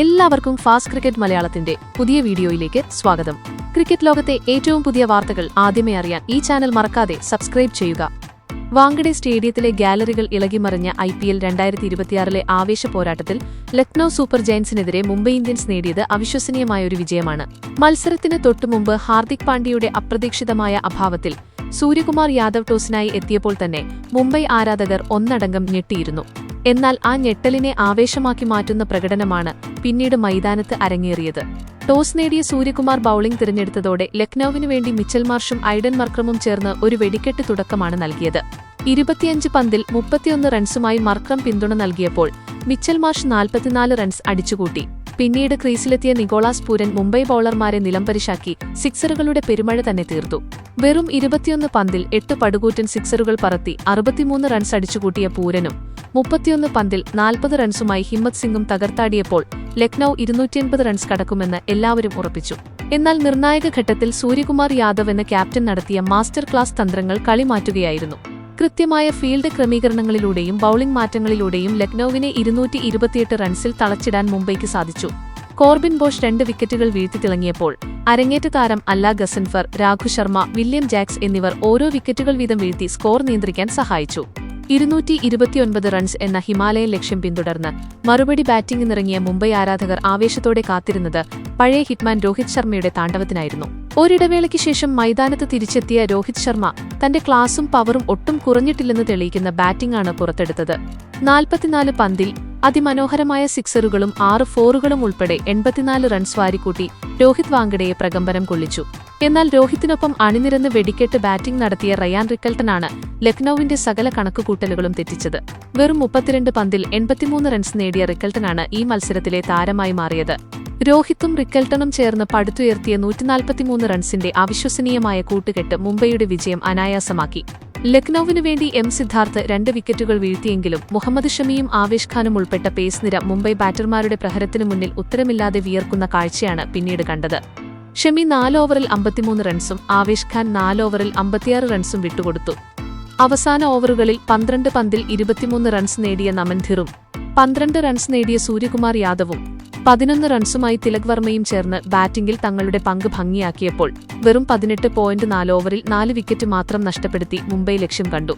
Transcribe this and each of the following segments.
എല്ലാവർക്കും fast cricket മലയാളത്തിന്റെ പുതിയ വീഡിയോയിലേക്ക് സ്വാഗതം. ക്രിക്കറ്റ് ലോകത്തെ ഏറ്റവും പുതിയ വാർത്തകൾ ആദ്യമേ അറിയാൻ ഈ ചാനൽ മറക്കാതെ സബ്സ്ക്രൈബ് ചെയ്യുക. വാങ്കഡെ സ്റ്റേഡിയത്തിലെ ഗാലറികൾ ഇളകിമറിഞ്ഞ IPL 2026 ആവേശ പോരാട്ടത്തിൽ ലക്നൌ സൂപ്പർ ജയന്റ്സിനെതിരെ മുംബൈ ഇന്ത്യൻസ് നേടിയത് അവിശ്വസനീയമായൊരു വിജയമാണ്. മത്സരത്തിന് തൊട്ടുമുമ്പ് ഹാർദിക് പാണ്ഡ്യയുടെ അപ്രതീക്ഷിതമായ അഭാവത്തിൽ സൂര്യകുമാർ യാദവ് ടോസിനായി എത്തിയപ്പോൾ തന്നെ മുംബൈ ആരാധകർ ഒന്നടങ്കം ഞെട്ടിയിരുന്നു. എന്നാൽ ആ ഞെട്ടലിനെ ആവേശമാക്കി മാറ്റുന്ന പ്രകടനമാണ് പിന്നീട് മൈതാനത്ത് അരങ്ങേറിയത്. ടോസ് നേടിയ സൂര്യകുമാർ ബൌളിംഗ് തിരഞ്ഞെടുത്തതോടെ ലക്നൌവിനു വേണ്ടി മിച്ചൽ മാർഷും ഐഡൻ മർക്രമും ചേർന്ന് ഒരു വെടിക്കെട്ട് തുടക്കമാണ് നൽകിയത്. 25 പന്തിൽ 31 റൺസുമായി മർക്രം പിന്തുണ നൽകിയപ്പോൾ മിച്ചൽ മാർഷ് 44 റൺസ് അടിച്ചുകൂട്ടി. പിന്നീട് ക്രീസിലെത്തിയ നിക്കോളാസ് പൂരൻ മുംബൈ ബൌളർമാരെ നിലംപരിശാക്കി സിക്സറുകളുടെ പെരുമഴ തന്നെ തീർത്തു. വെറും 21 പന്തിൽ 8 പടുകൂറ്റൻ സിക്സറുകൾ പറത്തി 63 റൺസ് അടിച്ചുകൂട്ടിയ പൂരനും 31 പന്തിൽ 40 റൺസുമായി ഹിമ്മത് സിംഗും തകർത്താടിയപ്പോൾ ലക്നൌ 280 റൺസ് കടക്കുമെന്ന് എല്ലാവരും ഉറപ്പിച്ചു. എന്നാൽ നിർണായക ഘട്ടത്തിൽ സൂര്യകുമാർ യാദവ് എന്ന ക്യാപ്റ്റൻ നടത്തിയ മാസ്റ്റർ ക്ലാസ് തന്ത്രങ്ങൾ കളി മാറ്റുകയായിരുന്നു. കൃത്യമായ ഫീൽഡ് ക്രമീകരണങ്ങളിലൂടെയും ബൌളിംഗ് മാറ്റങ്ങളിലൂടെയും ലക്നൌവിനെ 228 റൺസിൽ തളച്ചിടാൻ മുംബൈക്ക് സാധിച്ചു. കോർബിൻ ബോഷ് 2 വിക്കറ്റുകൾ വീഴ്ത്തി തിളങ്ങിയപ്പോൾ അരങ്ങേറ്റ താരം അല്ല ഗസൻഫർ, രാഘു ശർമ്മ, വില്യം ജാക്സ് എന്നിവർ ഓരോ വിക്കറ്റുകൾ വീതം വീഴ്ത്തി സ്കോർ നിയന്ത്രിക്കാൻ സഹായിച്ചു. 229 റൺസ് എന്ന ഹിമാലയൻ ലക്ഷ്യം പിന്തുടർന്ന് മറുപടി ബാറ്റിംഗിനിറങ്ങിയ മുംബൈ ആരാധകർ ആവേശത്തോടെ കാത്തിരുന്നത് പഴയ ഹിറ്റ്മാൻ രോഹിത് ശർമ്മയുടെ താണ്ഡവത്തിനായിരുന്നു. ഒരിടവേളയ്ക്ക് ശേഷം മൈതാനത്ത് തിരിച്ചെത്തിയ രോഹിത് ശർമ്മ തന്റെ ക്ലാസും പവറും ഒട്ടും കുറഞ്ഞിട്ടില്ലെന്ന് തെളിയിക്കുന്ന ബാറ്റിംഗാണ് പുറത്തെടുത്തത്. 44 പന്തിൽ അതിമനോഹരമായ സിക്സറുകളും 6 ഫോറുകളും ഉൾപ്പെടെ 84 റൺസ് വാരിക്കൂട്ടി രോഹിത് വാങ്കഡയെ പ്രകമ്പനം കൊള്ളിച്ചു. എന്നാൽ രോഹിത്തിനൊപ്പം അണിനിരന്ന് വെടിക്കെട്ട് ബാറ്റിംഗ് നടത്തിയ റയാൻ റിക്കൽട്ടനാണ് ലക്നൌവിന്റെ സകല കണക്കുകൂട്ടലുകളും തെറ്റിച്ചത്. വെറും 32 പന്തിൽ 83 റൺസ് നേടിയ റിക്കൽട്ടനാണ് ഈ മത്സരത്തിലെ താരമായി മാറിയത്. രോഹിത്തും റിക്കൽട്ടണും ചേർന്ന് പടുത്തുയർത്തിയ 143 റൺസിന്റെ അവിശ്വസനീയമായ കൂട്ടുകെട്ട് മുംബൈയുടെ വിജയം അനായാസമാക്കി. ലക്നൌവിനു വേണ്ടി സിദ്ധാർത്ഥ് 2 വിക്കറ്റുകൾ വീഴ്ത്തിയെങ്കിലും മുഹമ്മദ് ഷമിയും ആവേശ് ഖാനും ഉൾപ്പെട്ട പേസ് നിര മുംബൈ ബാറ്റർമാരുടെ പ്രഹരത്തിനു മുന്നിൽ ഉത്തരമില്ലാതെ വിയർക്കുന്ന കാഴ്ചയാണ് പിന്നീട് കണ്ടത്. ഷമി 4 ഓവറിൽ 53 റൺസും ആവേശ് ഖാൻ 4 ഓവറിൽ 56 റൺസും വിട്ടുകൊടുത്തു. അവസാന ഓവറുകളിൽ 12 പന്തിൽ 23 റൺസ് നേടിയ നമൻ ധിറും 12 റൺസ് നേടിയ സൂര്യകുമാർ യാദവും 11 റൺസുമായി തിലക് വർമ്മയും ചേർന്ന് ബാറ്റിംഗിൽ തങ്ങളുടെ പങ്ക് ഭംഗിയാക്കിയപ്പോൾ വെറും 18.4 ഓവറിൽ 4 വിക്കറ്റ് മാത്രം നഷ്ടപ്പെടുത്തി മുംബൈ ലക്ഷ്യം കണ്ടു.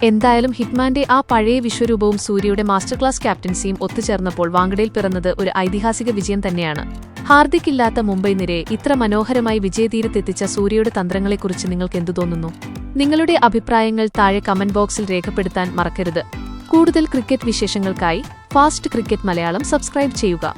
എന്തായാലും ഹിറ്റ്മാന്റെ ആ പഴയ വിശ്വരൂപവും സൂര്യയുടെ മാസ്റ്റർ ക്ലാസ് ക്യാപ്റ്റൻസിയും ഒത്തുചേർന്നപ്പോൾ വാങ്കഡയിൽ പിറന്നത് ഒരു ഐതിഹാസിക വിജയം തന്നെയാണ്. ഹാർദിക് ഇല്ലാത്ത മുംബൈ നിരയെ ഇത്ര മനോഹരമായി വിജയതീരത്തെത്തിച്ച സൂര്യയുടെ തന്ത്രങ്ങളെക്കുറിച്ച് നിങ്ങൾക്ക് എന്തു തോന്നുന്നു? നിങ്ങളുടെ അഭിപ്രായങ്ങൾ താഴെ കമന്റ് ബോക്സിൽ രേഖപ്പെടുത്താൻ മറക്കരുത്. കൂടുതൽ ക്രിക്കറ്റ് വിശേഷങ്ങൾക്കായി ഫാസ്റ്റ് ക്രിക്കറ്റ് മലയാളം സബ്സ്ക്രൈബ് ചെയ്യുക.